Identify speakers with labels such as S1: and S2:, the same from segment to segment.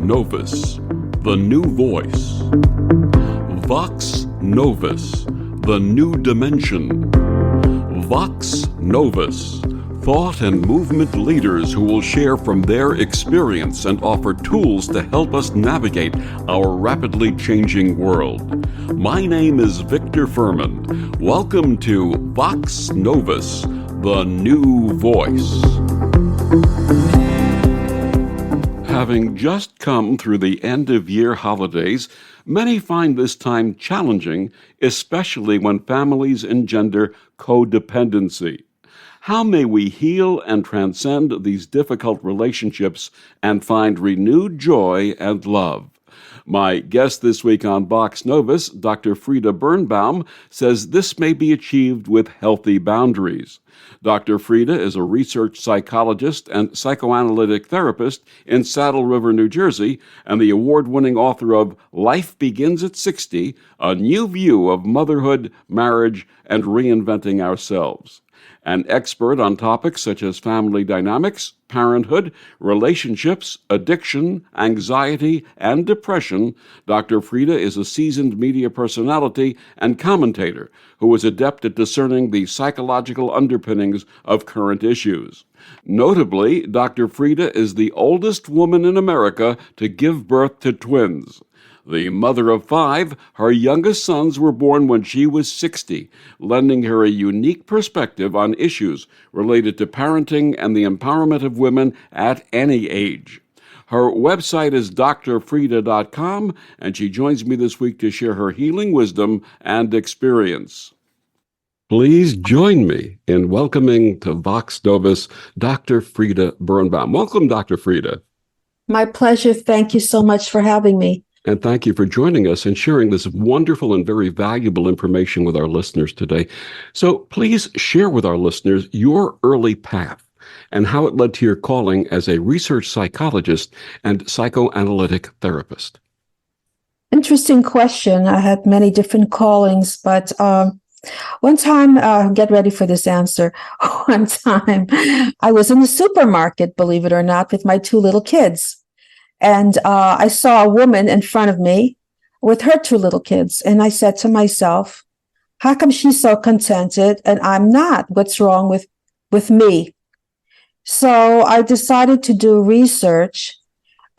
S1: Novus, the new voice. Vox Novus, the new dimension. Vox Novus, thought and movement leaders who will share from their experience and offer tools to help us navigate our rapidly changing world. My name is Victor Furman. Welcome to Vox Novus, the new voice. Having just come through the end-of-year holidays, many find this time challenging, especially when families engender codependency. How may we heal and transcend these difficult relationships and find renewed joy and love? My guest this week on Vox Novus, Dr. Frieda Birnbaum, says this may be achieved with healthy boundaries. Dr. Frieda is a research psychologist and psychoanalytic therapist in Saddle River, New Jersey, and the award-winning author of Life Begins at 60, A New View of Motherhood, Marriage, and Reinventing Ourselves. An expert on topics such as family dynamics, parenthood, relationships, addiction, anxiety, and depression, Dr. Frieda is a seasoned media personality and commentator who is adept at discerning the psychological underpinnings of current issues. Notably, Dr. Frieda is the oldest woman in America to give birth to twins. The mother of 5, her youngest sons were born when she was 60, lending her a unique perspective on issues related to parenting and the empowerment of women at any age. Her website is drfrieda.com, and she joins me this week to share her healing wisdom and experience. Please join me in welcoming to Vox Novus Dr. Frieda Birnbaum. Welcome, Dr. Frieda.
S2: My pleasure. Thank you so much for having me.
S1: And thank you for joining us and sharing this wonderful and very valuable information with our listeners today. So please share with our listeners your early path and how it led to your calling as a research psychologist and psychoanalytic therapist.
S2: Interesting question. I had many different callings, but one time, get ready for this answer. One time, I was in the supermarket, believe it or not, with my 2 little kids. And I saw a woman in front of me with her 2 little kids. And I said to myself, how come she's so contented and I'm not? What's wrong with me? So I decided to do research.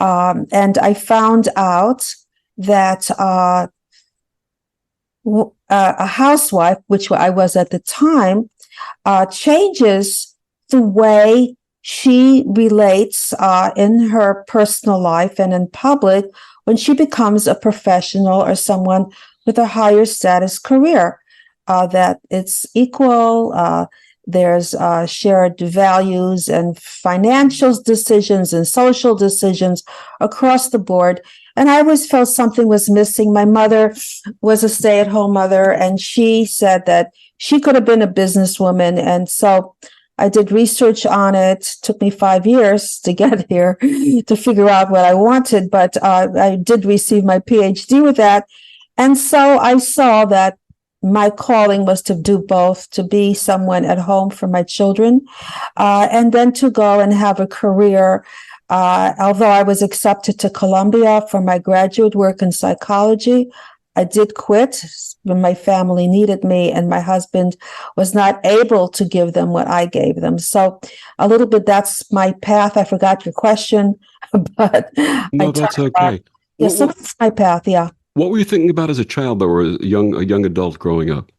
S2: And I found out that a housewife, which I was at the time, changes the way she relates in her personal life and in public when she becomes a professional or someone with a higher status career, that it's equal, there's shared values and financial decisions and social decisions across the board. And I always felt something was missing. My mother was a stay-at-home mother, and she said that she could have been a businesswoman. And so I did research on it. It took me 5 years to get here to figure out what I wanted, but I did receive my PhD with that. And so I saw that my calling was to do both, to be someone at home for my children, and then to go and have a career. Although I was accepted to Columbia for my graduate work in psychology, I did quit when my family needed me and my husband was not able to give them what I gave them. So a little bit, that's my path. I forgot your question, but
S1: no, that's okay.
S2: Yeah, so that's my path. Yeah.
S1: What were you thinking about as a child or a young adult growing up?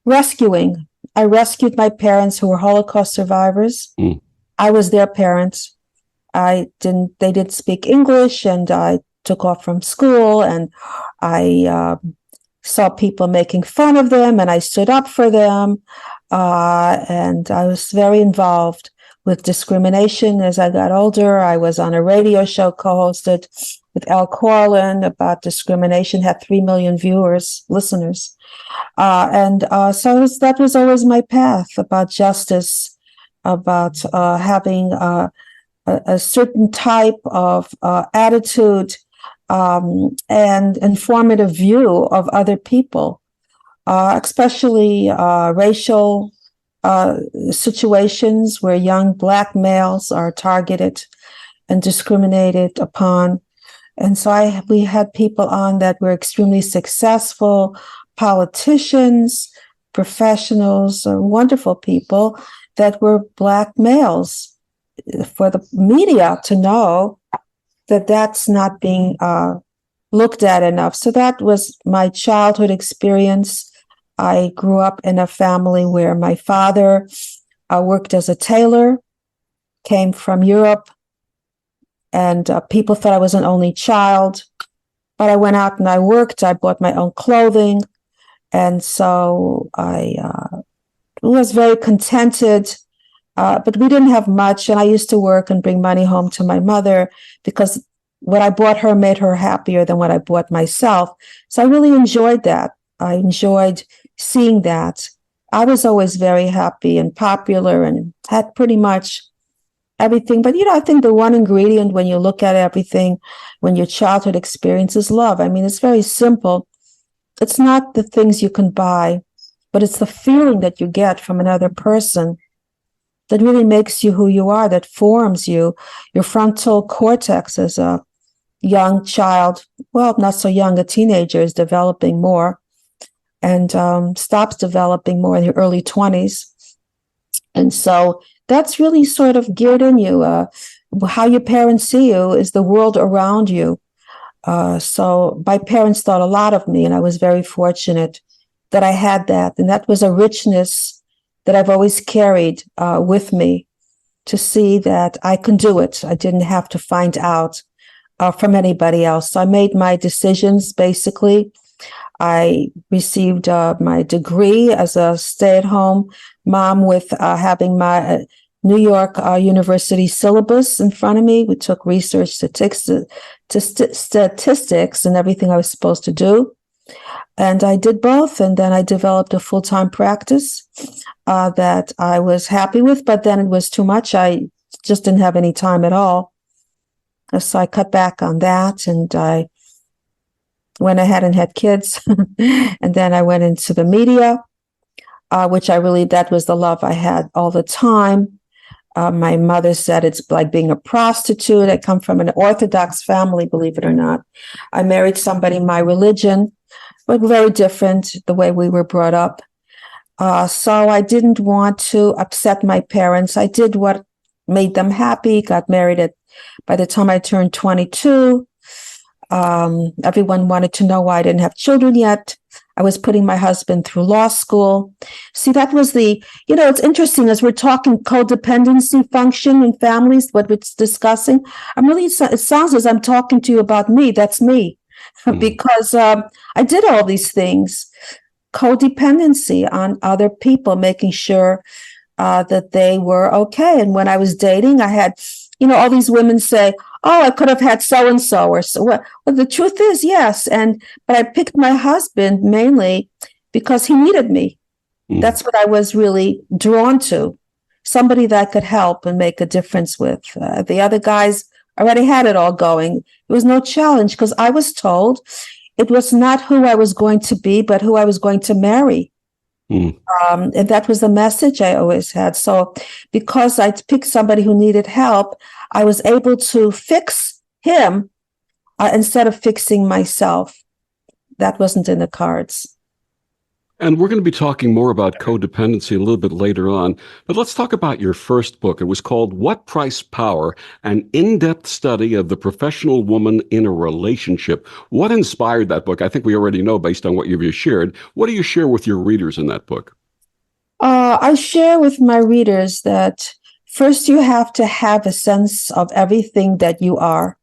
S2: Rescuing. I rescued my parents who were Holocaust survivors. I was their parent. They didn't speak English, and I took off from school, and I saw people making fun of them, and I stood up for them. And I was very involved with discrimination as I got older. I was on a radio show co-hosted with Al Corlin about discrimination, had 3 million listeners. So that was always my path, about justice, about having a certain type of attitude and informative view of other people, especially racial situations where young Black males are targeted and discriminated upon. And so we had people on that were extremely successful, politicians, professionals, wonderful people that were Black males. For the media to know that that's not being looked at enough. So that was my childhood experience. I grew up in a family where my father worked as a tailor, came from Europe, and people thought I was an only child. But I went out and I worked. I bought my own clothing. And so I was very contented. But we didn't have much. And I used to work and bring money home to my mother because what I bought her made her happier than what I bought myself. So I really enjoyed that. I enjoyed seeing that. I was always very happy and popular and had pretty much everything. But, I think the one ingredient when you look at everything, when your childhood experience is love. I mean, it's very simple. It's not the things you can buy, but it's the feeling that you get from another person that really makes you who you are, that forms you. Your frontal cortex as a young child, well, not so young, a teenager, is developing more and stops developing more in your early 20s. And so that's really sort of geared in you. How your parents see you is the world around you. So my parents thought a lot of me, and I was very fortunate that I had that. And that was a richness that I've always carried with me to see that I can do it. I didn't have to find out from anybody else. So I made my decisions, basically. I received my degree as a stay-at-home mom with having my New York University syllabus in front of me. We took research statistics and everything I was supposed to do. And I did both. And then I developed a full-time practice that I was happy with, but then it was too much. I just didn't have any time at all. So I cut back on that, and I went ahead and had kids. And then I went into the media, which that was the love I had all the time. My mother said it's like being a prostitute. I come from an Orthodox family, believe it or not. I married somebody in my religion, but very different the way we were brought up. So I didn't want to upset my parents. I did what made them happy, got married by the time I turned 22. Everyone wanted to know why I didn't have children yet. I was putting my husband through law school. See, that was it's interesting as we're talking codependency function in families, what we're discussing. It sounds as I'm talking to you about me. That's me. Because I did all these things. Codependency on other people, making sure that they were okay. And when I was dating, I had, all these women say, oh, I could have had so-and-so or so. Well, the truth is, yes. But I picked my husband mainly because he needed me. That's what I was really drawn to. Somebody that could help and make a difference with. The other guys already had it all going. There was no challenge because I was told it was not who I was going to be, but who I was going to marry. And that was the message I always had. So because I picked somebody who needed help, I was able to fix him instead of fixing myself. That wasn't in the cards.
S1: And we're going to be talking more about codependency a little bit later on. But let's talk about your first book. It was called What Price Power? An in-depth study of the professional woman in a relationship. What inspired that book? I think we already know based on what you've shared. What do you share with your readers in that book?
S2: I share with my readers that first you have to have a sense of everything that you are.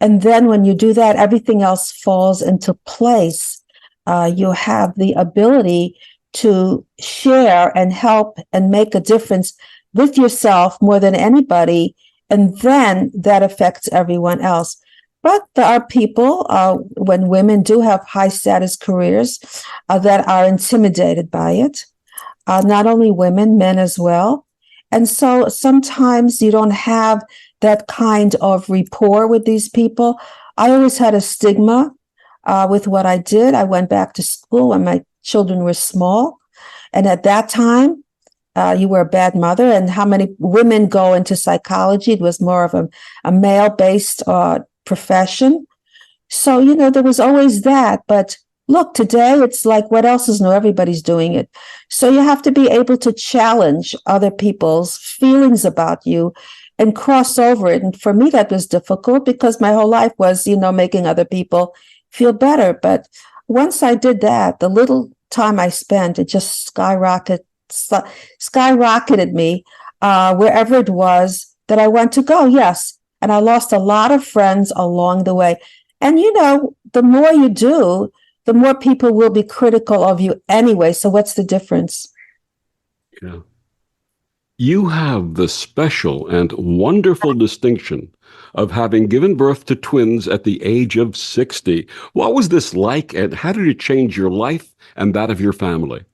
S2: And then when you do that, everything else falls into place. You have the ability to share and help and make a difference with yourself more than anybody. And then that affects everyone else. But there are people, when women do have high status careers, that are intimidated by it. Not only women, men as well. And so sometimes you don't have that kind of rapport with these people. I always had a stigma with what I did. I went back to school when my children were small. And at that time, you were a bad mother. And how many women go into psychology? It was more of a male-based profession. So, there was always that. But look, today it's like, what else is new? Everybody's doing it. So you have to be able to challenge other people's feelings about you and cross over it. And for me, that was difficult because my whole life was, making other people feel better. But once I did that, the little time I spent, it just skyrocketed me wherever it was that I want to go. Yes. And I lost a lot of friends along the way. And, the more you do, the more people will be critical of you anyway. So what's the difference?
S1: Yeah. You have the special and wonderful distinction of having given birth to twins at the age of 60. What was this like, and how did it change your life and that of your family?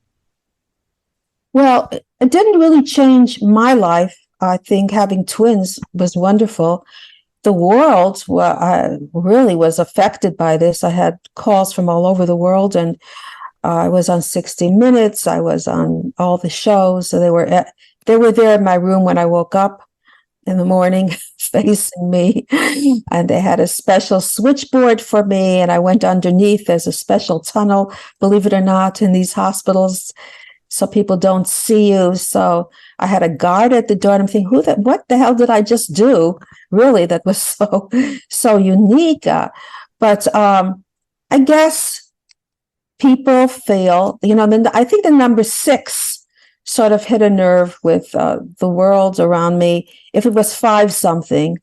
S2: Well, it didn't really change my life. I think having twins was wonderful. The world really was affected by this. I had calls from all over the world, and I was on 60 Minutes. I was on all the shows. So they were there in my room when I woke up in the morning, facing me, and they had a special switchboard for me. And I went underneath. There's a special tunnel, believe it or not, in these hospitals, so people don't see you. So I had a guard at the door, and I'm thinking, what the hell did I just do? Really, that was so unique. But I guess people feel, then I think the number 6 sort of hit a nerve with the world around me. If it was 5 something,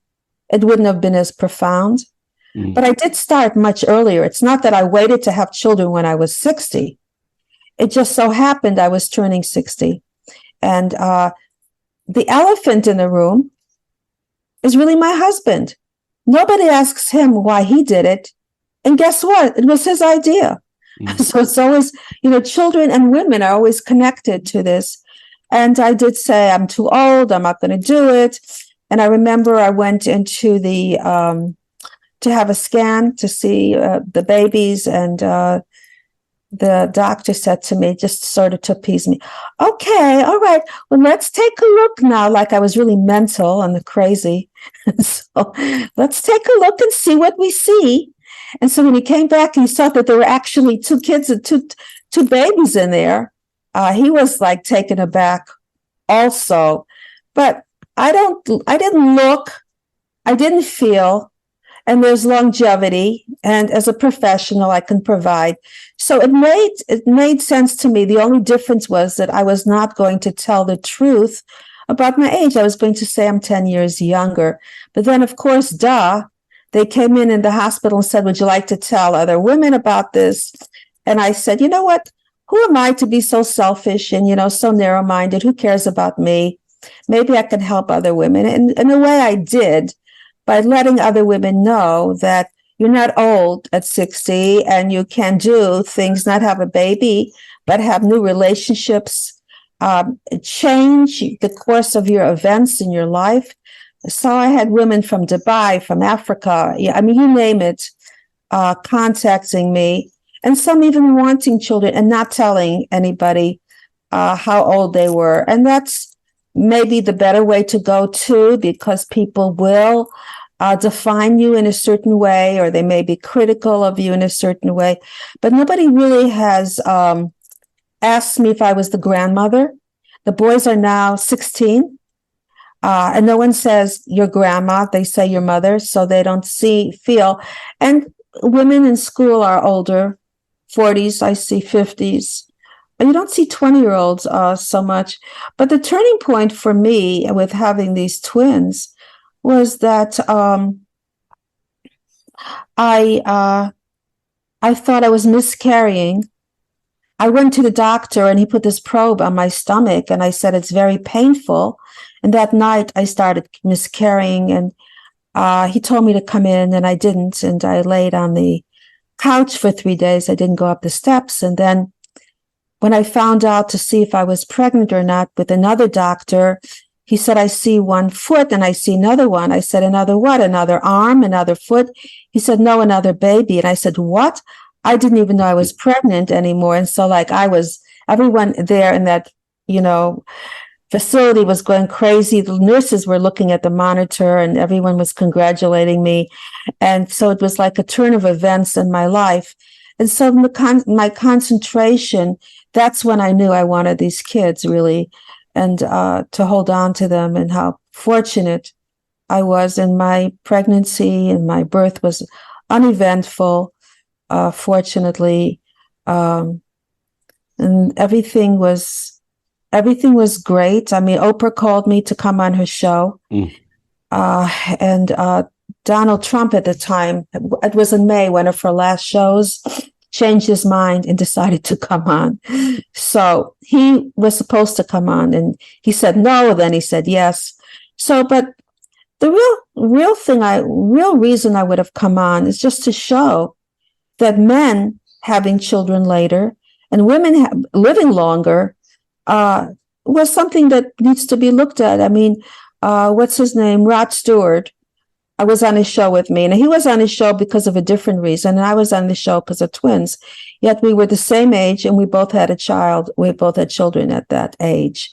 S2: it wouldn't have been as profound. Mm. But I did start much earlier. It's not that I waited to have children when I was 60. It just so happened I was turning 60. And the elephant in the room is really my husband. Nobody asks him why he did it. And guess what? It was his idea. Mm-hmm. So it's always, children and women are always connected to this. And I did say, I'm too old. I'm not going to do it. And I remember I went into the, to have a scan to see the babies, and the doctor said to me, just sort of to appease me, okay, all right, well, let's take a look now. Like I was really mental and crazy. So let's take a look and see what we see. And so when he came back and he saw that there were actually 2 kids and two babies in there, he was like taken aback also. But I didn't look, I didn't feel. And there's longevity, and as a professional, I can provide. So it made sense to me. The only difference was that I was not going to tell the truth about my age. I was going to say I'm 10 years younger. But then, of course, they came in the hospital and said, would you like to tell other women about this? And I said, you know what? Who am I to be so selfish and, so narrow-minded? Who cares about me? Maybe I can help other women. And in a way, I did, by letting other women know that you're not old at 60 and you can do things, not have a baby, but have new relationships, change the course of your events in your life. So I had women from Dubai, from Africa, you name it, contacting me, and some even wanting children and not telling anybody how old they were. And that's maybe the better way to go too, because people will define you in a certain way, or they may be critical of you in a certain way. But nobody really has asked me if I was the grandmother. The boys are now 16, and no one says your grandma. They say your mother, so they don't feel. And women in school are older, 40s, I see 50s. But you don't see 20-year-olds so much. But the turning point for me with having these twins was that I thought I was miscarrying. I went to the doctor and he put this probe on my stomach, and I said it's very painful. And that night I started miscarrying, and he told me to come in, and I didn't. And I laid on the couch for 3 days. I didn't go up the steps. And then when I found out to see if I was pregnant or not with another doctor, he said, I see 1 foot and I see another one. I said, another what? Another arm, another foot? He said, no, another baby. And I said, what? I didn't even know I was pregnant anymore. And so everyone there in that, facility was going crazy. The nurses were looking at the monitor and everyone was congratulating me. And so it was like a turn of events in my life. And so my concentration, that's when I knew I wanted these kids really, and to hold on to them, and how fortunate I was in my pregnancy, and my birth was uneventful, fortunately. And everything was great. I mean, Oprah called me to come on her show. And Donald Trump at the time, it was in May, one of her last shows, changed his mind and decided to come on. So he was supposed to come on, and he said no, then he said yes. So, but the real reason I would have come on is just to show that men having children later and women living longer was something that needs to be looked at. I mean, what's his name? Rod Stewart. I was on his show with me, and he was on his show because of a different reason, and I was on the show because of twins. Yet we were the same age, and we both had a child. We both had children at that age,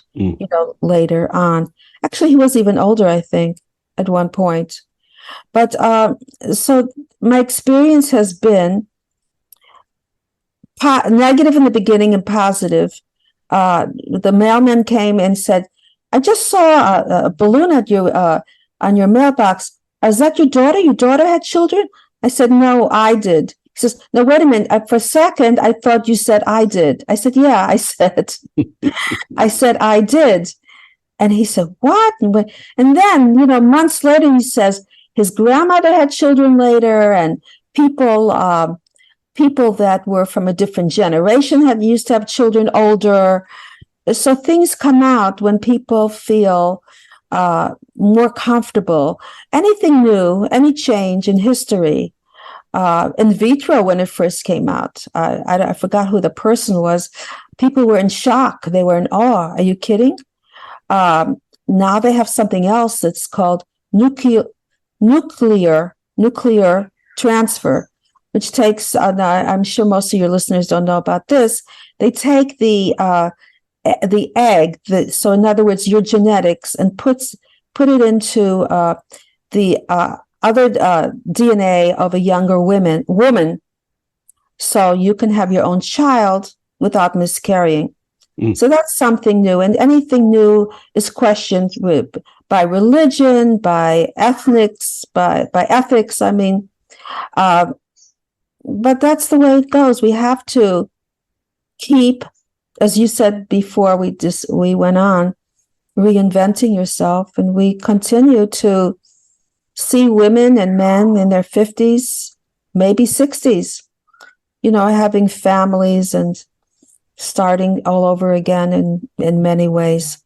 S2: later on. Actually, he was even older, I think, at one point. But so my experience has been negative in the beginning and positive. The mailman came and said, "I just saw a balloon at you on your mailbox. Is that your daughter? Your daughter had children?" I said, "No, I did." He says, "No, wait a minute. For a second, I thought you said I did." I said, "Yeah, I said." I said, "I did." And he said, "What?" And then, months later, he says his grandmother had children later, and people that were from a different generation used to have children older. So things come out when people feel more comfortable. Anything new, any change in history, in vitro, when it first came out, I forgot who the person was. People were in shock. They were in awe. Are you kidding? Now they have something else that's called nuclear transfer, which takes, I'm sure most of your listeners don't know about this. They take the egg, so in other words, your genetics, and put it into the other DNA of a younger woman, so you can have your own child without miscarrying. So that's something new, and anything new is questioned by religion, by ethics. I mean, but that's the way it goes. We have to keep, as you said before we went on, reinventing yourself, and we continue to see women and men in their 50s, maybe 60s, having families and starting all over again in many ways.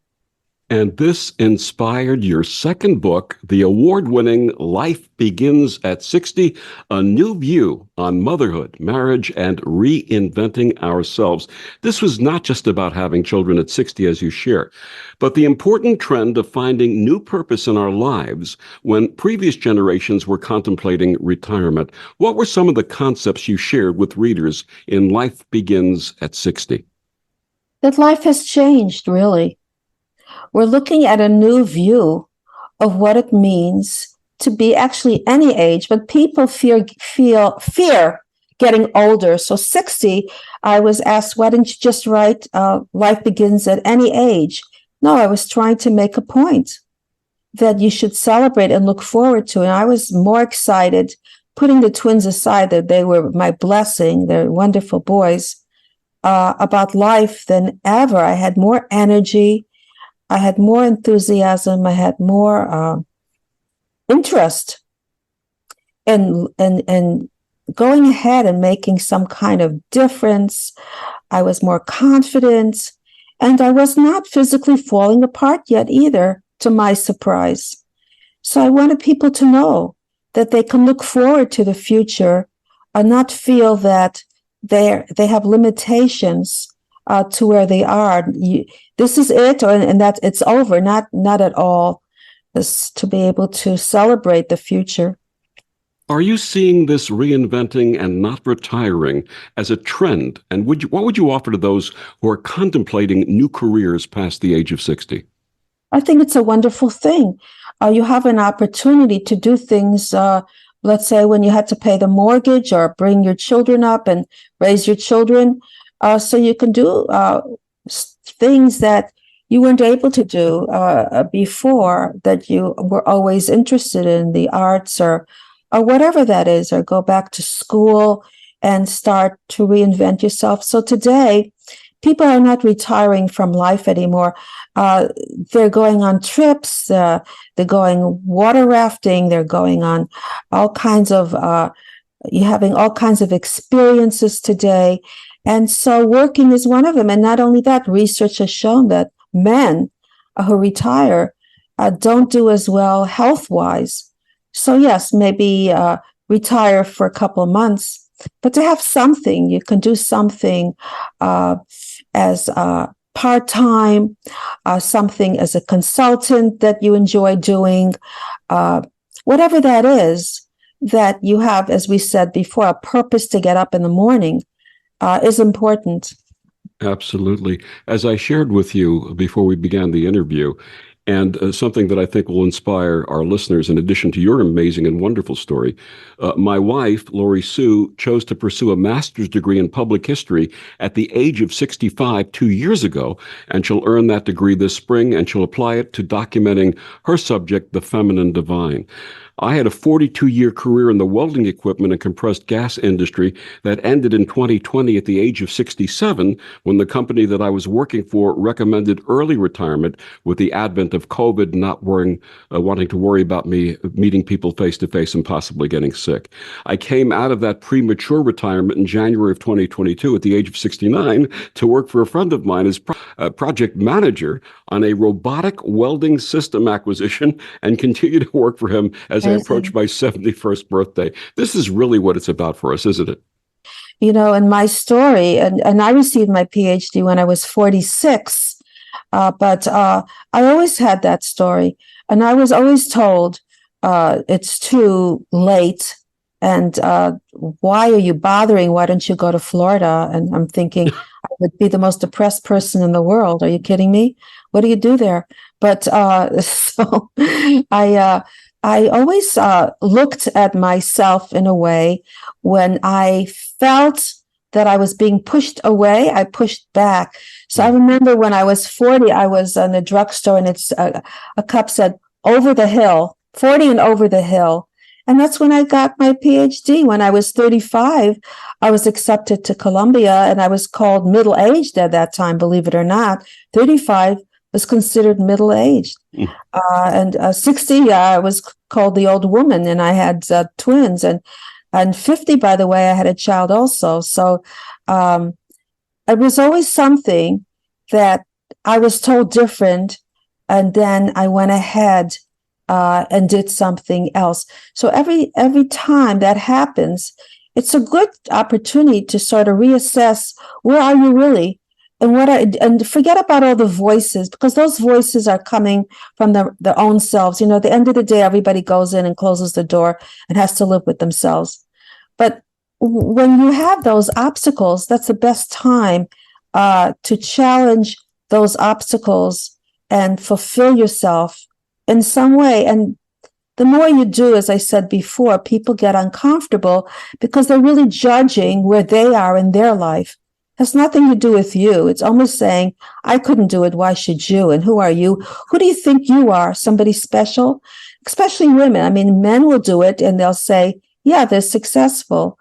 S1: And this inspired your second book, the award-winning Life Begins at 60, A New View on Motherhood, Marriage, and Reinventing Ourselves. This was not just about having children at 60, as you share, but the important trend of finding new purpose in our lives when previous generations were contemplating retirement. What were some of the concepts you shared with readers in Life Begins at 60?
S2: That life has changed, really. We're looking at a new view of what it means to be actually any age, but people fear getting older. So 60, I was asked, why didn't you just write Life Begins at Any Age? No, I was trying to make a point that you should celebrate and look forward to. And I was more excited, putting the twins aside, that they were my blessing, they're wonderful boys, about life than ever. I had more energy. I had more enthusiasm. I had more interest in going ahead and making some kind of difference. I was more confident, and I was not physically falling apart yet either, to my surprise. So I wanted people to know that they can look forward to the future and not feel that they have limitations to where they are. This is it, and that it's over. Not at all. Is to be able to celebrate the future.
S1: Are you seeing this reinventing and not retiring as a trend? And what would you offer to those who are contemplating new careers past the age of 60?
S2: I think it's a wonderful thing. You have an opportunity to do things, let's say when you had to pay the mortgage or bring your children up and raise your children. So you can do things that you weren't able to do before, that you were always interested in, the arts or whatever that is, or go back to school and start to reinvent yourself. So today, people are not retiring from life anymore. They're going on trips. They're going water rafting. They're going on all kinds of, you're having all kinds of experiences today. And so working is one of them. And not only that, research has shown that men who retire don't do as well health-wise. So yes, maybe retire for a couple of months, but to have something, you can do something as part-time, something as a consultant that you enjoy doing, whatever that is, that you have, as we said before, a purpose to get up in the morning is important.
S1: Absolutely. As I shared with you before we began the interview, and something that I think will inspire our listeners, in addition to your amazing and wonderful story, my wife, Lori Sue, chose to pursue a master's degree in public history at the age of 65 2 years ago, and she'll earn that degree this spring, and she'll apply it to documenting her subject, the feminine divine. I had a 42-year career in the welding equipment and compressed gas industry that ended in 2020 at the age of 67 when the company that I was working for recommended early retirement with the advent of COVID, not wanting to worry about me meeting people face to face and possibly getting sick. I came out of that premature retirement in January of 2022 at the age of 69 to work for a friend of mine as project manager on a robotic welding system acquisition and continue to work for him as I approach my 71st birthday. This is really what it's about for us, isn't it?
S2: You know, in my story, and I received my PhD when I was 46, but I always had that story. And I was always told it's too late. And why are you bothering? Why don't you go to Florida? And I'm thinking, I would be the most depressed person in the world. Are you kidding me? What do you do there? But so I always looked at myself in a way when I felt that I was being pushed away, I pushed back. So I remember when I was 40, I was in a drugstore and it's a cup said, over the hill, 40 and over the hill. And that's when I got my PhD. When I was 35, I was accepted to Columbia and I was called middle-aged at that time, believe it or not. 35 was considered middle-aged. And 60, I was called the old woman, and I had twins. And 50, by the way, I had a child also. So it was always something that I was told different, and then I went ahead and did something else. So every time that happens, it's a good opportunity to sort of reassess, where are you really? And forget about all the voices, because those voices are coming from their own selves. You know, at the end of the day, everybody goes in and closes the door and has to live with themselves. But when you have those obstacles, that's the best time to challenge those obstacles and fulfill yourself in some way. And the more you do, as I said before, people get uncomfortable because they're really judging where they are in their life. Has nothing to do with you. It's almost saying, I couldn't do it. Why should you? And who are you? Who do you think you are? Somebody special? Especially women. I mean, men will do it and they'll say, yeah, they're successful.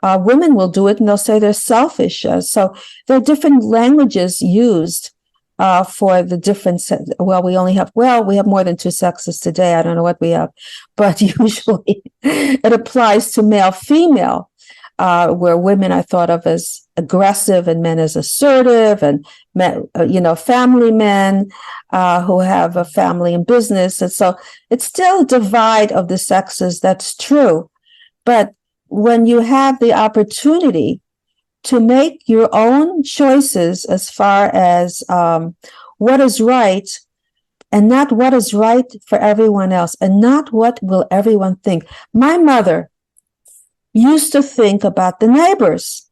S2: Women will do it and they'll say they're selfish. So there are different languages used for the different. We have more than two sexes today. I don't know what we have, but usually it applies to male, female. Where women are thought of as aggressive and men as assertive, and men, family men who have a family and business. And so it's still a divide of the sexes. That's true. But when you have the opportunity to make your own choices as far as what is right, and not what is right for everyone else, and not what will everyone think. My mother used to think about the neighbors.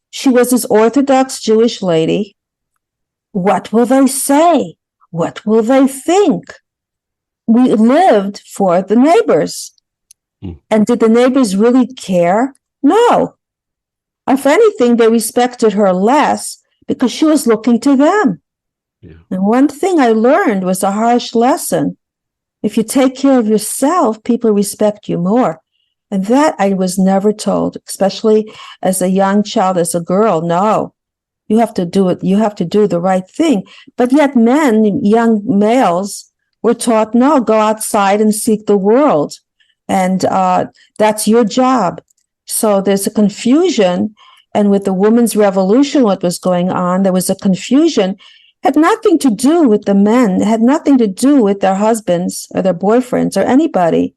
S2: She was this Orthodox Jewish lady. What will they say? What will they think? We lived for the neighbors. And did the neighbors really care? No. If anything, they respected her less because she was looking to them. Yeah. And one thing I learned was a harsh lesson. If you take care of yourself, people respect you more. And that I was never told, especially as a young child, as a girl. No, you have to do it. You have to do the right thing. But yet men, young males, were taught, no, go outside and seek the world. And that's your job. So there's a confusion. And with the women's revolution, what was going on, there was a confusion. Had nothing to do with the men. It had nothing to do with their husbands or their boyfriends or anybody.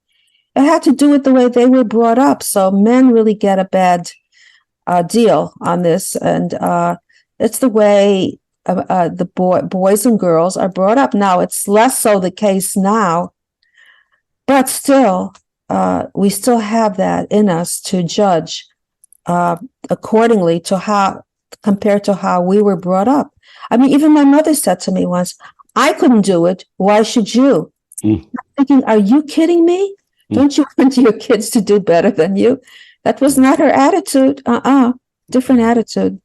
S2: It had to do with the way they were brought up. So men really get a bad deal on this. And it's the way the boys and girls are brought up. Now, it's less so the case now. But still, we still have that in us to judge accordingly to how, compared to how we were brought up. I mean, even my mother said to me once, I couldn't do it. Why should you? I'm thinking, are you kidding me? Don't you want your kids to do better than you? That was not her attitude. Different attitude.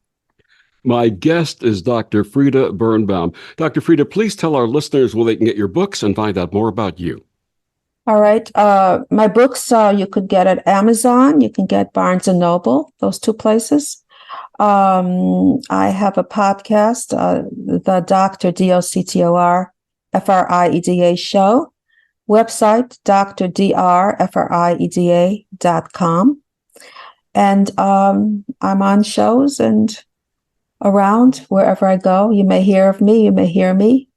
S1: My guest is Dr. Frieda Birnbaum. Dr. Frieda, please tell our listeners where they can get your books and find out more about you.
S2: All right. My books, you could get at Amazon. You can get Barnes & Noble, those two places. I have a podcast, the Dr. DOCTOR FRIEDA show. Website, drdrfrieda.com. And I'm on shows and around wherever I go. You may hear of me, you may hear me.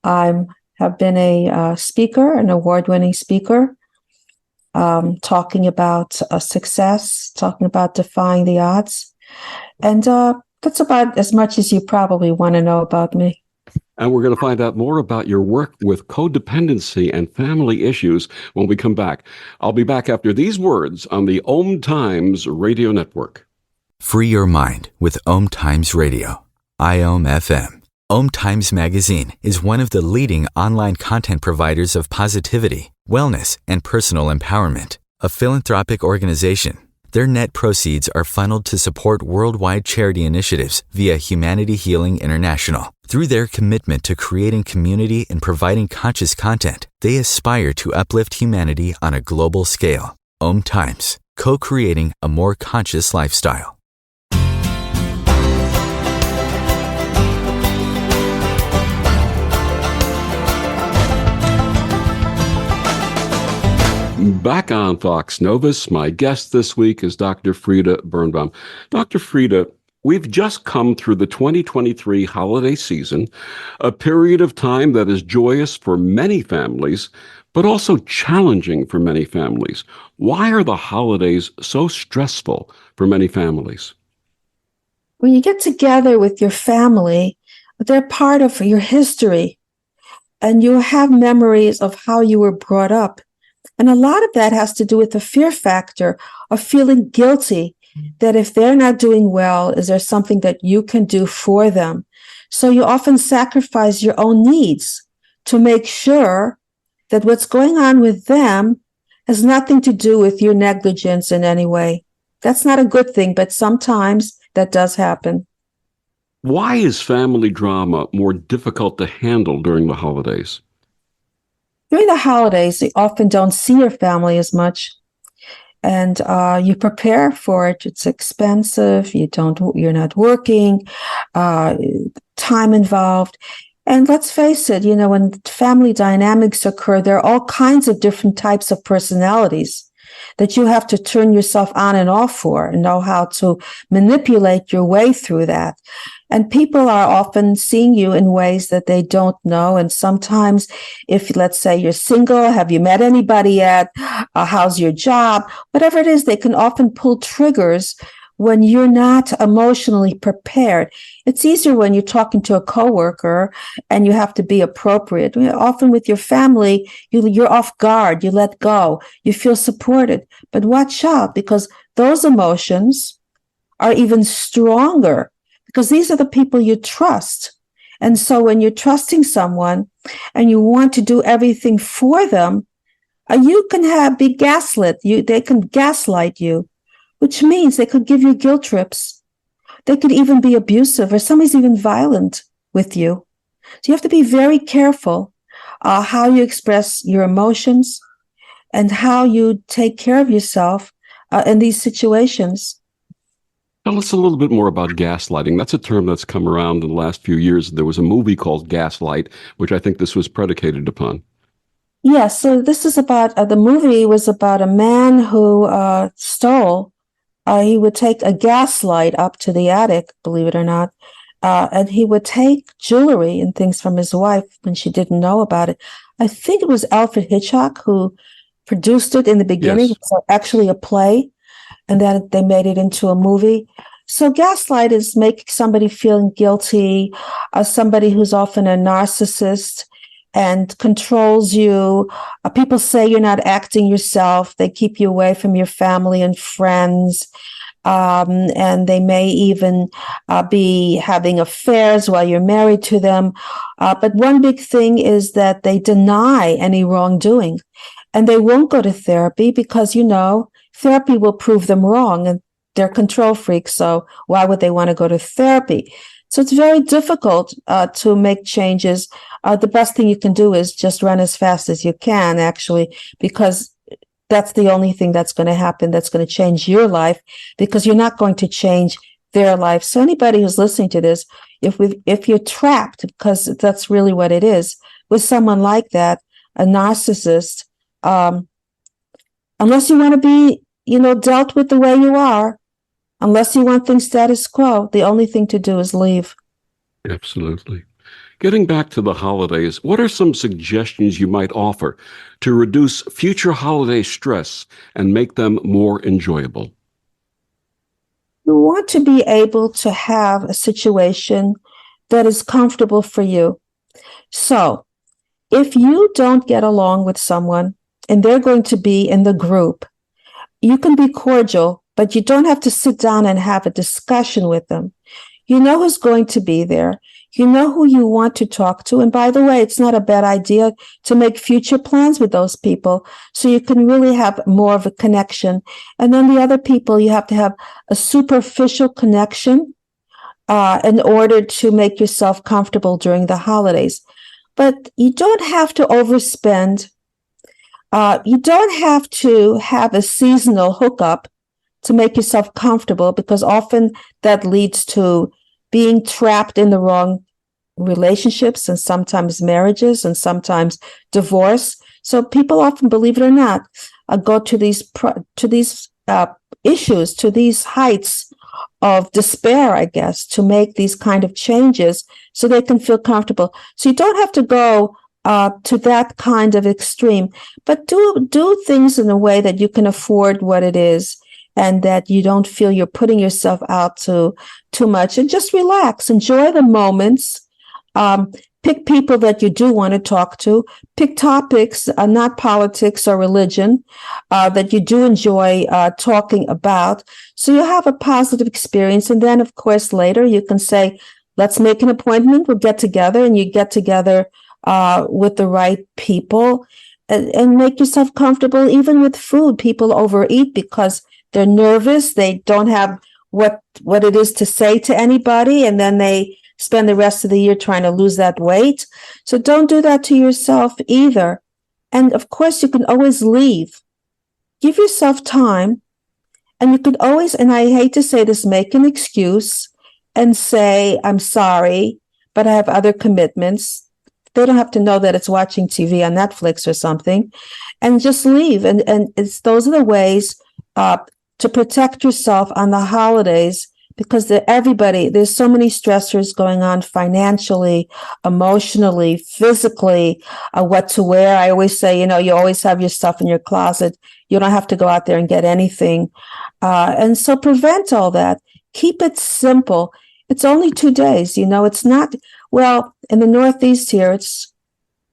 S2: I have been a speaker, an award-winning speaker, talking about success, talking about defying the odds. And that's about as much as you probably want to know about me.
S1: And we're going to find out more about your work with codependency and family issues when we come back. I'll be back after these words on the Om Times Radio Network.
S3: Free your mind with Om Times Radio, IOM FM. Om Times Magazine is one of the leading online content providers of positivity, wellness, and personal empowerment. A philanthropic organization, their net proceeds are funneled to support worldwide charity initiatives via Humanity Healing International. Through their commitment to creating community and providing conscious content, they aspire to uplift humanity on a global scale. Om Times, co-creating a more conscious lifestyle.
S1: Back on Fox Novus, my guest this week is Dr. Frieda Birnbaum. Dr. Frieda, we've just come through the 2023 holiday season, a period of time that is joyous for many families, but also challenging for many families. Why are the holidays so stressful for many families?
S2: When you get together with your family, they're part of your history, and you have memories of how you were brought up. And a lot of that has to do with the fear factor of feeling guilty that if they're not doing well, is there something that you can do for them? So you often sacrifice your own needs to make sure that what's going on with them has nothing to do with your negligence in any way. That's not a good thing, but sometimes that does happen.
S1: Why is family drama more difficult to handle during the holidays?
S2: During the holidays, you often don't see your family as much, and you prepare for it. It's expensive. You're not working, time involved. And let's face it, when family dynamics occur, there are all kinds of different types of personalities that you have to turn yourself on and off for and know how to manipulate your way through that. And people are often seeing you in ways that they don't know. And sometimes if, let's say, you're single, have you met anybody yet? How's your job? Whatever it is, they can often pull triggers when you're not emotionally prepared. It's easier when you're talking to a coworker and you have to be appropriate. Often with your family, you're off guard, you let go, you feel supported. But watch out, because those emotions are even stronger, because these are the people you trust. And so when you're trusting someone and you want to do everything for them, you can be gaslit. They can gaslight you, which means they could give you guilt trips. They could even be abusive, or somebody's even violent with you. So you have to be very careful how you express your emotions and how you take care of yourself in these situations.
S1: Tell us a little bit more about gaslighting. That's a term that's come around in the last few years. There was a movie called Gaslight, which I think this was predicated upon.
S2: Yes, so this is about, the movie was about a man who stole. He would take a gaslight up to the attic, believe it or not, and he would take jewelry and things from his wife when she didn't know about it. I think it was Alfred Hitchcock who produced it in the beginning.
S1: Yes.
S2: It's actually a play, and then they made it into a movie. So gaslight is making somebody feeling guilty, somebody who's often a narcissist and controls you. People say you're not acting yourself. They keep you away from your family and friends. And they may even be having affairs while you're married to them. But one big thing is that they deny any wrongdoing. And they won't go to therapy because, therapy will prove them wrong. And they're control freaks. So why would they want to go to therapy? So it's very difficult to make changes. The best thing you can do is just run as fast as you can, actually, because that's the only thing that's going to happen that's going to change your life, because you're not going to change their life. So anybody who's listening to this, if you're trapped, because that's really what it is, with someone like that, a narcissist, unless you want to be, dealt with the way you are, unless you want things status quo, the only thing to do is leave.
S1: Absolutely. Getting back to the holidays, what are some suggestions you might offer to reduce future holiday stress and make them more enjoyable?
S2: You want to be able to have a situation that is comfortable for you. So if you don't get along with someone and they're going to be in the group, you can be cordial, but you don't have to sit down and have a discussion with them. You know who's going to be there. You know who you want to talk to. And by the way, it's not a bad idea to make future plans with those people so you can really have more of a connection. And then the other people, you have to have a superficial connection in order to make yourself comfortable during the holidays. But you don't have to overspend. You don't have to have a seasonal hookup to make yourself comfortable, because often that leads to being trapped in the wrong relationships and sometimes marriages and sometimes divorce. So people often, believe it or not, go to these issues, to these heights of despair, I guess, to make these kind of changes so they can feel comfortable. So you don't have to go to that kind of extreme, but do things in a way that you can afford what it is, and that you don't feel you're putting yourself out too much, and just relax, enjoy the moments. Pick people that you do want to talk to. Pick topics, not politics or religion, that you do enjoy talking about. So you have a positive experience. And then, of course, later you can say, let's make an appointment. We'll get together, and you get together with the right people, and make yourself comfortable. Even with food, people overeat because they're nervous. They don't have what it is to say to anybody, and then they spend the rest of the year trying to lose that weight. So don't do that to yourself either. And of course, you can always leave. Give yourself time, and you could always, and I hate to say this, make an excuse and say, I'm sorry, but I have other commitments. They don't have to know that it's watching TV on Netflix or something, and just leave. And those are the ways to protect yourself on the holidays, because there's so many stressors going on financially, emotionally, physically, what to wear. I always say, you always have your stuff in your closet. You don't have to go out there and get anything. And so prevent all that. Keep it simple. It's only 2 days, it's not, well, in the Northeast here, it's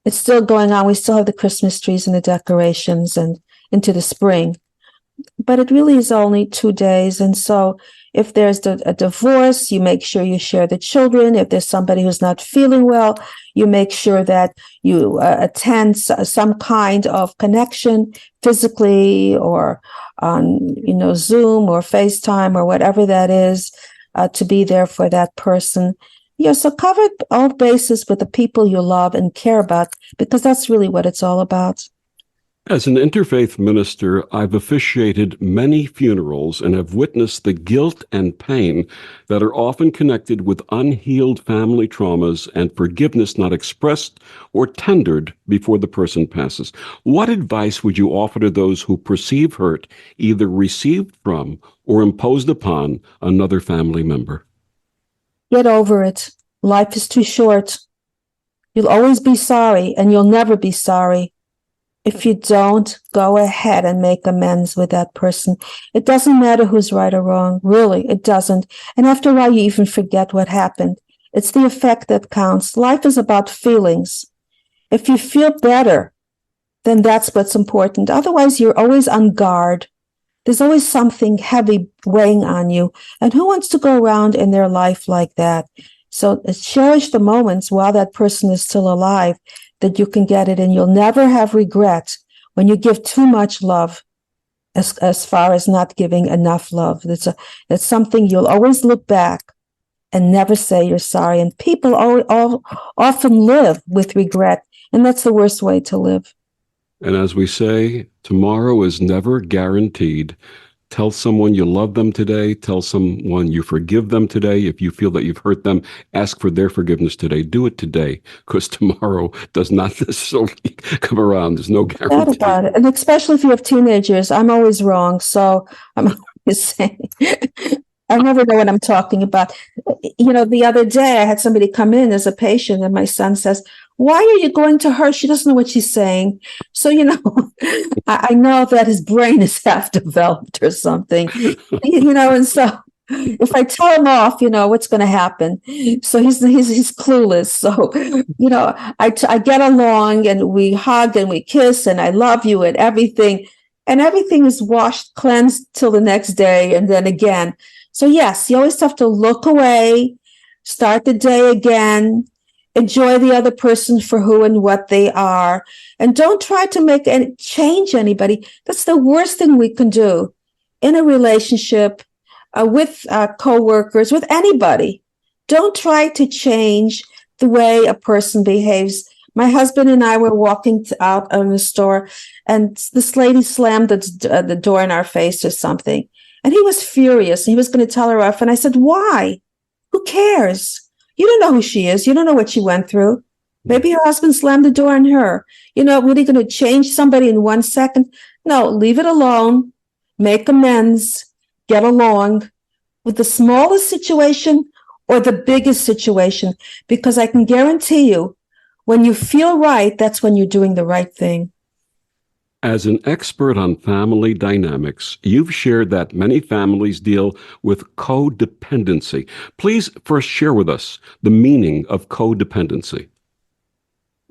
S2: still going on. We still have the Christmas trees and the decorations and into the spring. but it really is only 2 days. And so if there's a divorce, you make sure you share the children. If there's somebody who's not feeling well, you make sure that you attend some kind of connection physically or on, Zoom or FaceTime or whatever that is, to be there for that person. Yeah, so cover all bases with the people you love and care about, because that's really what it's all about.
S1: As an interfaith minister, I've officiated many funerals and have witnessed the guilt and pain that are often connected with unhealed family traumas and forgiveness not expressed or tendered before the person passes. What advice would you offer to those who perceive hurt either received from or imposed upon another family member?
S2: Get over it. Life is too short. You'll always be sorry, and you'll never be sorry if you don't go ahead and make amends with that person. It doesn't matter who's right or wrong. Really, it doesn't. And after a while, you even forget what happened. It's the effect that counts. Life is about feelings. If you feel better, then that's what's important. Otherwise, you're always on guard. There's always something heavy weighing on you. And who wants to go around in their life like that? So cherish the moments while that person is still alive, that you can get it, and you'll never have regret when you give too much love, as far as not giving enough love. It's something you'll always look back and never say you're sorry. And people often live with regret, and that's the worst way to live.
S1: And as we say, tomorrow is never guaranteed. Tell someone you love them today. Tell someone you forgive them today. If you feel that you've hurt them, ask for their forgiveness today. Do it today, because tomorrow does not necessarily come around. There's no guarantee.
S2: About it. And especially if you have teenagers, I'm always wrong. So I'm always saying, I never know what I'm talking about. The other day I had somebody come in as a patient, and my son says, "Why are you going to her? She doesn't know what she's saying." So, I know that his brain is half developed or something, and so if I tell him off, what's going to happen? So he's clueless. So, I get along, and we hug and we kiss and I love you and everything is washed, cleansed till the next day. And then again. So yes, you always have to look away, start the day again, enjoy the other person for who and what they are, and don't try to change anybody. That's the worst thing we can do in a relationship, with coworkers, with anybody. Don't try to change the way a person behaves. My husband and I were walking out of the store, and this lady slammed the door in our face or something. And he was furious. He was going to tell her off. And I said, "Why? Who cares? You don't know who she is. You don't know what she went through. Maybe her husband slammed the door on her. What are you going to change somebody in 1 second? No, leave it alone. Make amends. Get along with the smallest situation or the biggest situation, because I can guarantee you, when you feel right, that's when you're doing the right thing."
S1: As an expert on family dynamics, you've shared that many families deal with codependency. Please first share with us the meaning of codependency.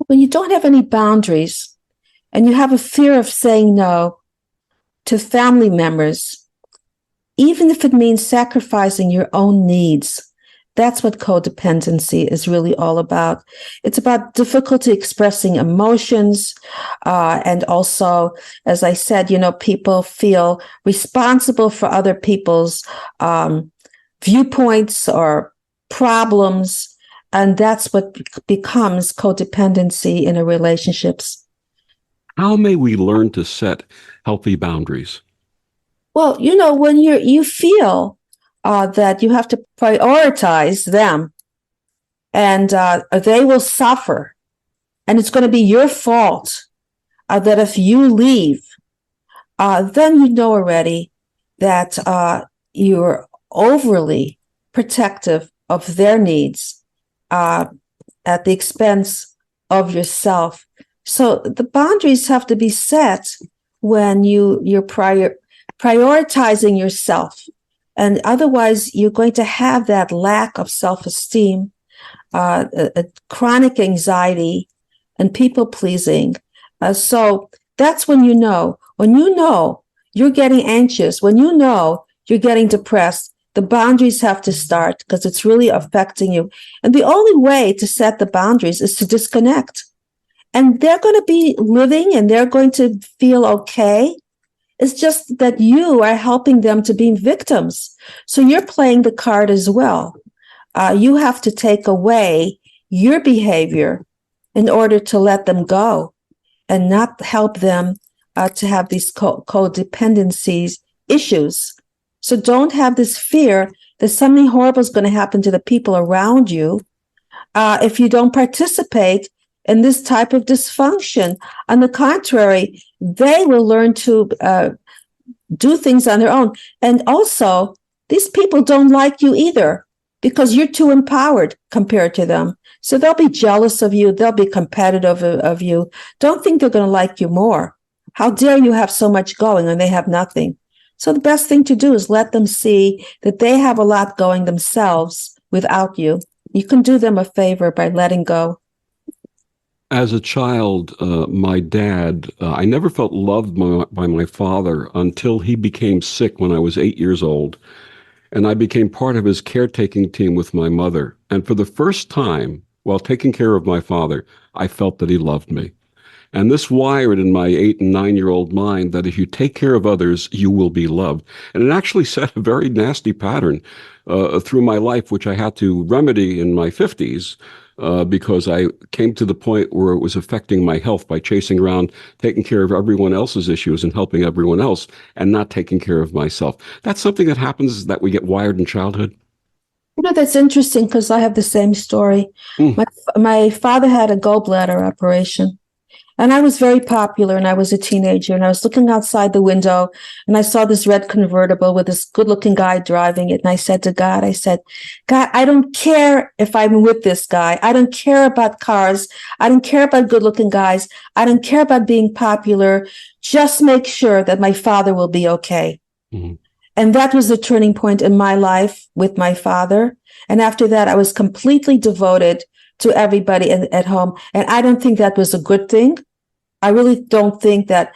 S2: When you don't have any boundaries and you have a fear of saying no to family members, even if it means sacrificing your own needs, that's what codependency is really all about. It's about difficulty expressing emotions. And also, as I said, people feel responsible for other people's viewpoints or problems. And that's what becomes codependency in a relationships.
S1: How may we learn to set healthy boundaries?
S2: Well, when you feel that you have to prioritize them, and they will suffer, and it's going to be your fault, that if you leave, then you know already that you're overly protective of their needs at the expense of yourself. So the boundaries have to be set when you're prioritizing yourself. And otherwise, you're going to have that lack of self-esteem, a chronic anxiety, and people-pleasing. So that's when you know you're getting anxious, when you know you're getting depressed, the boundaries have to start because it's really affecting you. And the only way to set the boundaries is to disconnect. And they're going to be living and they're going to feel okay. It's just that you are helping them to be victims. So you're playing the card as well. You have to take away your behavior in order to let them go and not help them to have these codependencies issues. So don't have this fear that something horrible is going to happen to the people around you if you don't participate in this type of dysfunction. On the contrary, they will learn to do things on their own. And also, these people don't like you either because you're too empowered compared to them. So they'll be jealous of you. They'll be competitive of you. Don't think they're going to like you more. How dare you have so much going and they have nothing? So the best thing to do is let them see that they have a lot going themselves without you. You can do them a favor by letting go.
S1: As a child, my dad, I never felt loved by my father until he became sick when I was 8 years old. And I became part of his caretaking team with my mother. And for the first time, while taking care of my father, I felt that he loved me. And this wired in my 8 and 9-year-old mind that if you take care of others, you will be loved. And it actually set a very nasty pattern through my life, which I had to remedy in my 50s because I came to the point where it was affecting my health by chasing around, taking care of everyone else's issues and helping everyone else and not taking care of myself. That's something that happens that we get wired in childhood.
S2: You know, that's interesting because I have the same story. My father had a gallbladder operation. And I was very popular and I was a teenager and I was looking outside the window and I saw this red convertible with this good looking guy driving it. And I said to God, God, I don't care if I'm with this guy. I don't care about cars. I don't care about good looking guys. I don't care about being popular. Just make sure that my father will be okay. Mm-hmm. And that was the turning point in my life with my father. And after that, I was completely devoted to everybody at home. And I don't think that was a good thing. I really don't think that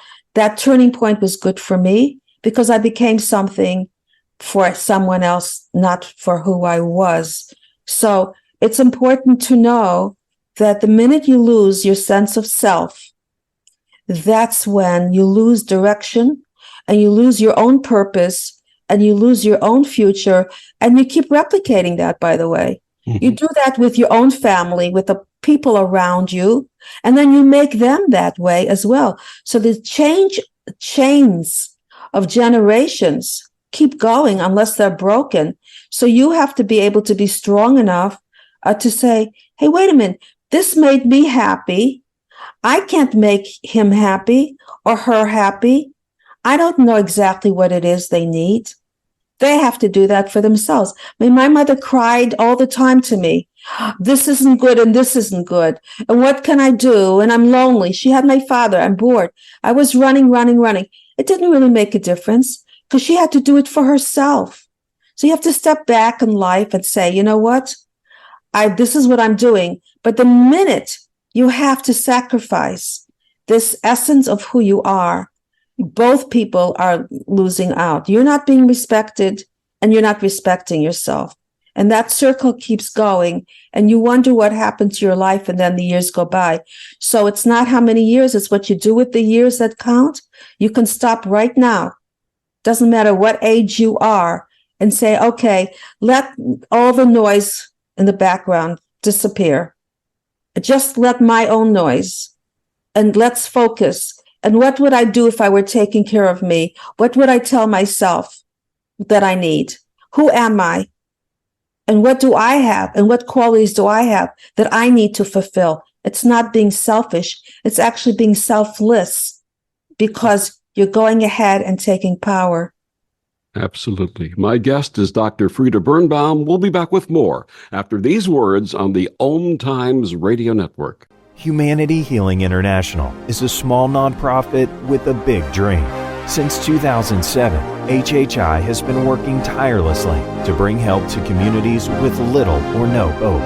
S2: turning point was good for me because I became something for someone else, not for who I was. So it's important to know that the minute you lose your sense of self, that's when you lose direction and you lose your own purpose and you lose your own future. And you keep replicating that, by the way. Mm-hmm. You do that with your own family, with the people around you, and then you make them that way as well. So the chains of generations keep going unless they're broken. So you have to be able to be strong enough to say, hey, wait a minute, this made me happy. I can't make him happy or her happy. I don't know exactly what it is they need. They have to do that for themselves. I mean, my mother cried all the time to me. This isn't good and this isn't good. And what can I do? And I'm lonely. She had my father. I'm bored. I was running. It didn't really make a difference because she had to do it for herself. So you have to step back in life and say, you know what? This is what I'm doing. But the minute you have to sacrifice this essence of who you are, both people are losing out. You're not being respected and you're not respecting yourself. And that circle keeps going and you wonder what happened to your life and then the years go by. So it's not how many years, it's what you do with the years that count. You can stop right now. Doesn't matter what age you are and say, okay, let all the noise in the background disappear. Just let my own noise and let's focus. And what would I do if I were taking care of me? What would I tell myself that I need? Who am I? And what do I have? And what qualities do I have that I need to fulfill? It's not being selfish. It's actually being selfless because you're going ahead and taking power.
S1: Absolutely. My guest is Dr. Frieda Birnbaum. We'll be back with more after these words on the Om Times Radio Network.
S4: Humanity Healing International is a small nonprofit with a big dream. Since 2007, HHI has been working tirelessly to bring help to communities with little or no hope.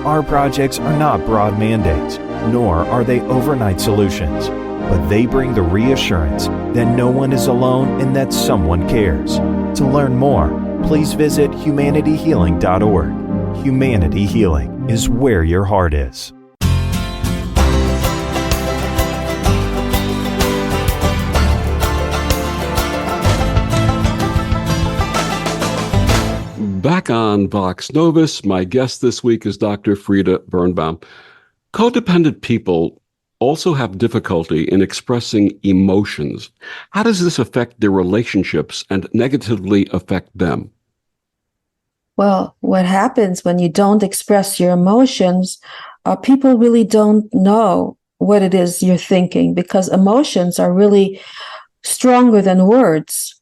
S4: Our projects are not broad mandates, nor are they overnight solutions. but they bring the reassurance that no one is alone and that someone cares. To learn more, please visit humanityhealing.org. Humanity Healing is where your heart is.
S1: Back on Vox Novus, my guest this week is Dr. Frieda Birnbaum. Codependent people also have difficulty in expressing emotions. How does this affect their relationships and negatively affect them?
S2: Well, what happens when you don't express your emotions, people really don't know what it is you're thinking, because emotions are really stronger than words.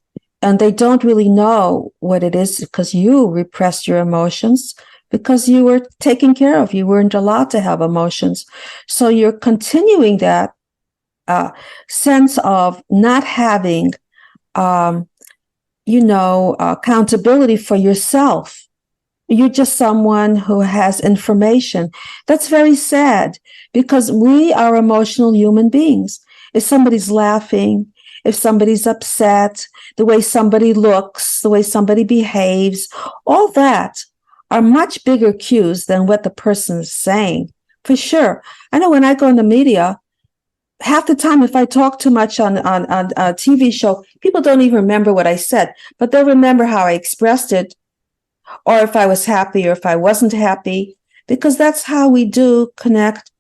S2: And they don't really know what it is because you repressed your emotions, because you were taken care of. You weren't allowed to have emotions. So you're continuing that sense of not having, accountability for yourself. You're just someone who has information. That's very sad, because we are emotional human beings. If somebody's laughing, if somebody's upset, the way somebody looks, the way somebody behaves, all that are much bigger cues than what the person is saying, for sure. I know when I go in the media, half the time, if I talk too much on a TV show, people don't even remember what I said, but they'll remember how I expressed it, or if I was happy or if I wasn't happy, because that's how we do connect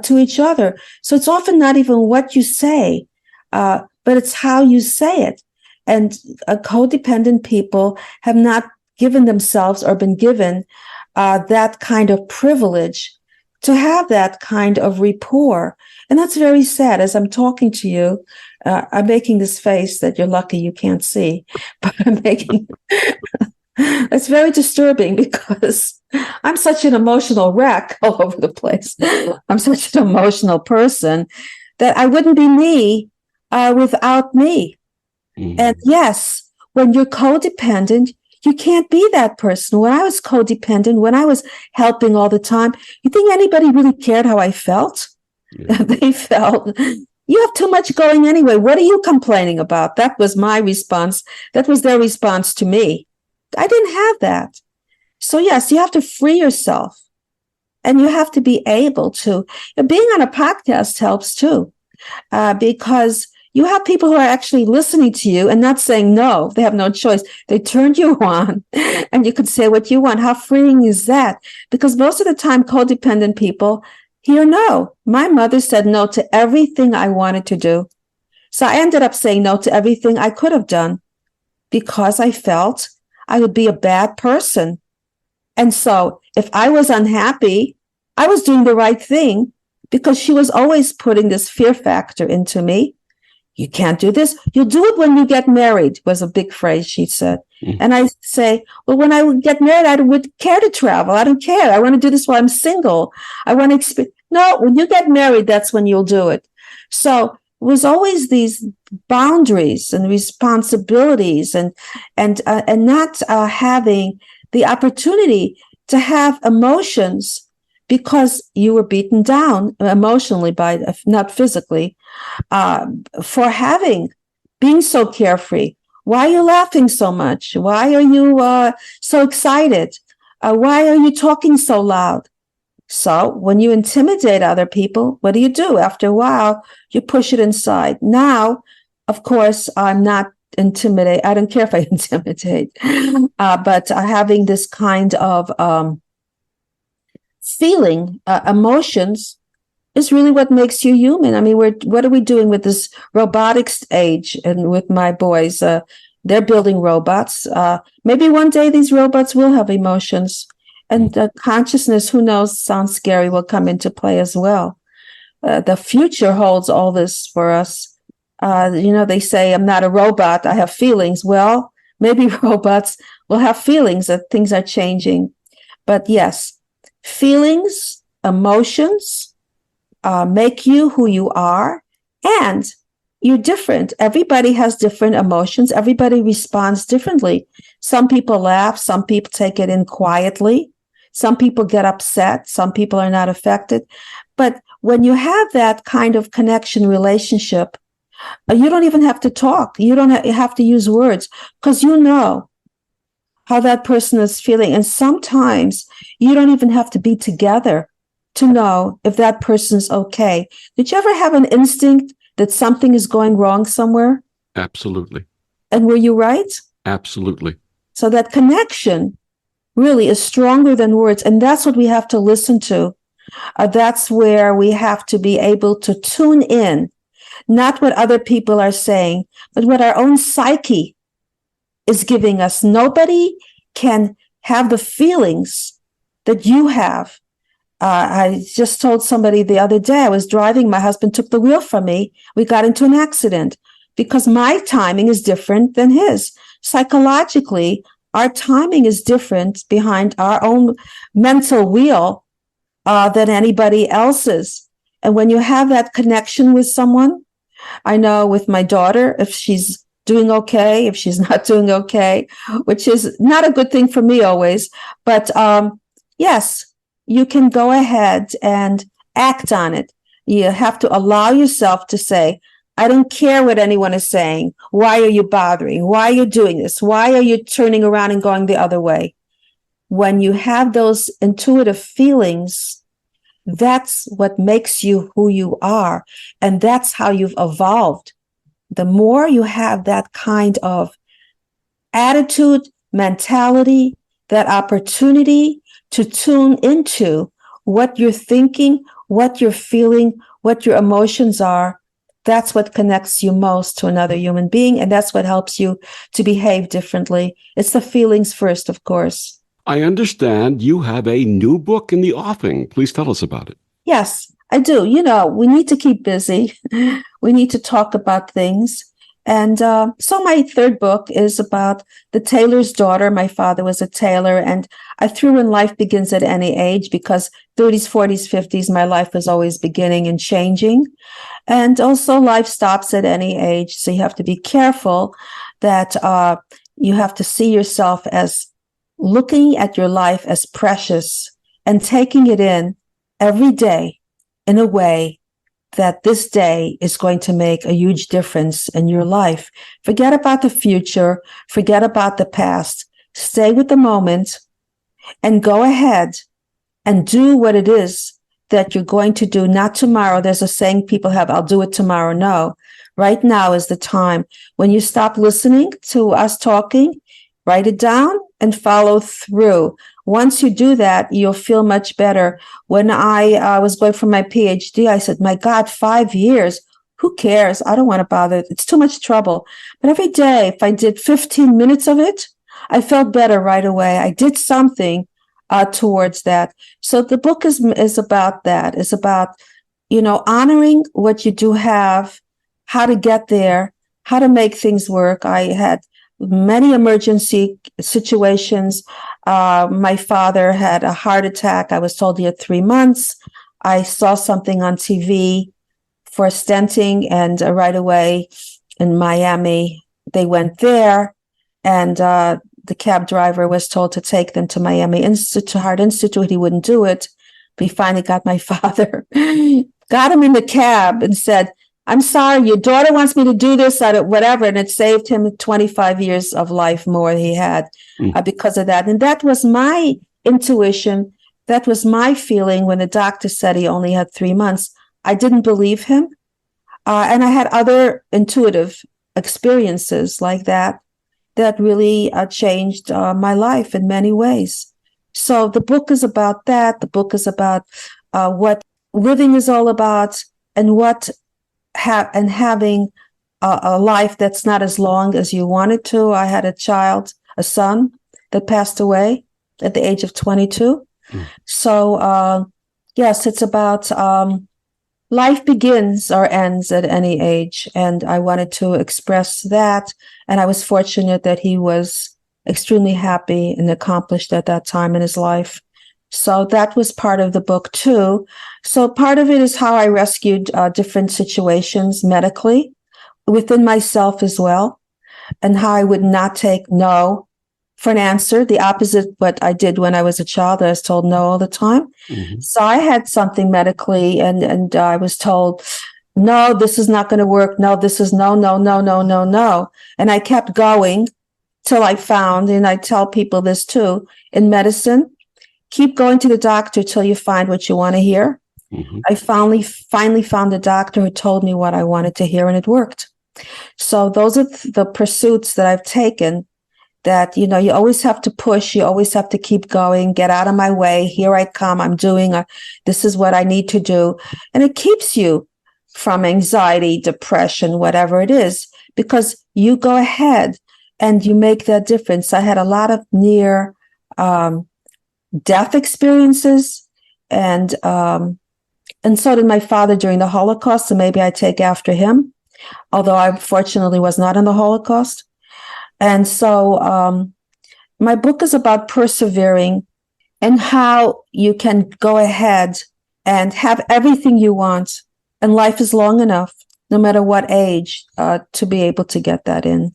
S2: to each other. So it's often not even what you say, but it's how you say it. And codependent people have not given themselves or been given that kind of privilege to have that kind of rapport. And that's very sad. As I'm talking to you, I'm making this face that you're lucky you can't see, but I'm making... It's very disturbing, because I'm such an emotional wreck all over the place. I'm such an emotional person that I wouldn't be me without me. Mm-hmm. And yes, when you're codependent, you can't be that person. When I was codependent, when I was helping all the time, you think anybody really cared how I felt? Yeah. They felt, you have too much going anyway. What are you complaining about? That was my response. That was their response to me. I didn't have that. So yes, you have to free yourself, and you have to be able to. Being on a podcast helps too, because you have people who are actually listening to you and not saying no. They have no choice. They turned you on, and you could say what you want. How freeing is that? Because most of the time, codependent people hear no. My mother said no to everything I wanted to do. So I ended up saying no to everything I could have done, because I felt I would be a bad person. And so if I was unhappy, I was doing the right thing, because she was always putting this fear factor into me. You can't do this. You'll do it when you get married, was a big phrase she said. Mm-hmm. And I say, well, when I would get married, I would care to travel. I don't care. I want to do this while I'm single. I want to experience. No, when you get married, that's when you'll do it. So it was always these boundaries and responsibilities, and not having the opportunity to have emotions, because you were beaten down emotionally not physically, for being so carefree. Why are you laughing so much? Why are you so excited? Why are you talking so loud? So when you intimidate other people, what do? After a while, you push it inside. Now, of course, I'm not intimidated. I don't care if I intimidate, but having this kind of feeling, emotions, is really what makes you human. I mean, what are we doing with this robotics age? And with my boys, they're building robots. Maybe one day these robots will have emotions. And consciousness, who knows, sounds scary, will come into play as well. The future holds all this for us. They say, I'm not a robot, I have feelings. Well, maybe robots will have feelings, that things are changing. But yes, feelings, emotions make you who you are, and you're different. Everybody has different emotions. Everybody responds differently. Some people laugh. Some people take it in quietly. Some people get upset. Some people are not affected. But when you have that kind of connection relationship, you don't even have to talk. You don't have to use words, because you know how that person is feeling. And sometimes you don't even have to be together to know if that person's okay. Did you ever have an instinct that something is going wrong somewhere?
S1: Absolutely.
S2: And were you right?
S1: Absolutely.
S2: So that connection really is stronger than words. And that's what we have to listen to. That's where we have to be able to tune in, not what other people are saying, but what our own psyche is giving us. Nobody can have the feelings that you have. I just told somebody the other day, I was driving, my husband took the wheel from me. We got into an accident because my timing is different than his. Psychologically, our timing is different behind our own mental wheel than anybody else's. And when you have that connection with someone, I know with my daughter, if she's doing okay, if she's not doing okay, which is not a good thing for me always. But yes, you can go ahead and act on it. You have to allow yourself to say, I don't care what anyone is saying. Why are you bothering? Why are you doing this? Why are you turning around and going the other way? When you have those intuitive feelings, that's what makes you who you are. And that's how you've evolved. The more you have that kind of attitude, mentality, that opportunity to tune into what you're thinking, what you're feeling, what your emotions are, that's what connects you most to another human being. And that's what helps you to behave differently. It's the feelings first, of course.
S1: I understand you have a new book in the offing. Please tell us about it.
S2: Yes, I do. You know, we need to keep busy. We need to talk about things. And so my third book is about the tailor's daughter. My father was a tailor, and I threw in life begins at any age because 30s, 40s, 50s, my life was always beginning and changing. And also life stops at any age. So you have to be careful that you have to see yourself as looking at your life as precious and taking it in every day in a way that this day is going to make a huge difference in your life. Forget about the future. Forget about the past. Stay with the moment and go ahead and do what it is that you're going to do. Not tomorrow. There's a saying people have, I'll do it tomorrow. No, right now is the time. When you stop listening to us talking, write it down and follow through. Once you do that, you'll feel much better. When I was going for my PhD, I said, my God, 5 years, who cares? I don't want to bother. It's too much trouble. But every day, if I did 15 minutes of it, I felt better right away. I did something towards that. So the book is about that. It's about, honoring what you do have, how to get there, how to make things work. I had many emergency situations. My father had a heart attack. I was told he had 3 months. I saw something on TV for stenting, and right away in Miami, they went there, and the cab driver was told to take them to Miami Heart Institute. He wouldn't do it. But he finally got my father, got him in the cab and said, I'm sorry, your daughter wants me to do this, whatever. And it saved him 25 years of life more he had because of that. And that was my intuition. That was my feeling when the doctor said he only had 3 months. I didn't believe him. And I had other intuitive experiences like that really changed my life in many ways. So the book is about that. The book is about what living is all about and having a life that's not as long as you wanted to. I had a son that passed away at the age of 22. So, yes, it's about life begins or ends at any age. And I wanted to express that. And I was fortunate that he was extremely happy and accomplished at that time in his life. So that was part of the book too. So part of it is how I rescued different situations medically within myself as well, and how I would not take no for an answer, the opposite what I did when I was a child. I was told no all the time.
S1: Mhm.
S2: So I had something medically, and I was told, no, this is not going to work. No, this is no, no, no, no, no, no. And I kept going till I found, and I tell people this too, in medicine, keep going to the doctor till you find what you want to hear.
S1: Mhm.
S2: I finally found a doctor who told me what I wanted to hear, and it worked. So those are the pursuits that I've taken, that, you always have to push, you always have to keep going, get out of my way. Here I come, I'm doing, this is what I need to do. And it keeps you from anxiety, depression, whatever it is, because you go ahead and you make that difference. I had a lot of near death experiences, and so did my father during the Holocaust, so maybe I take after him, although I fortunately was not in the Holocaust. And so my book is about persevering and how you can go ahead and have everything you want. And life is long enough, no matter what age, to be able to get that in.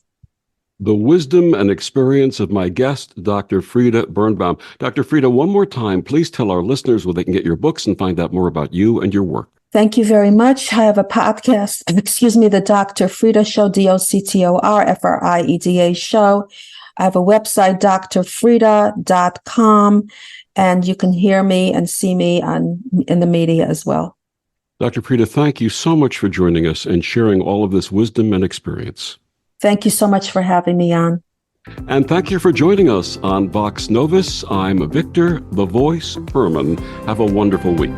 S1: The wisdom and experience of my guest, Dr. Frieda Birnbaum. Dr. Frieda, one more time, please tell our listeners where they can get your books and find out more about you and your work.
S2: Thank you very much. I have a podcast, the Dr. Frieda Show, DoctorFrieda Show. I have a website, drfrieda.com, and you can hear me and see me in the media as well.
S1: Dr. Frieda, thank you so much for joining us and sharing all of this wisdom and experience.
S2: Thank you so much for having me on.
S1: And thank you for joining us on Vox Novus. I'm Victor, the Voice Herman. Have a wonderful week.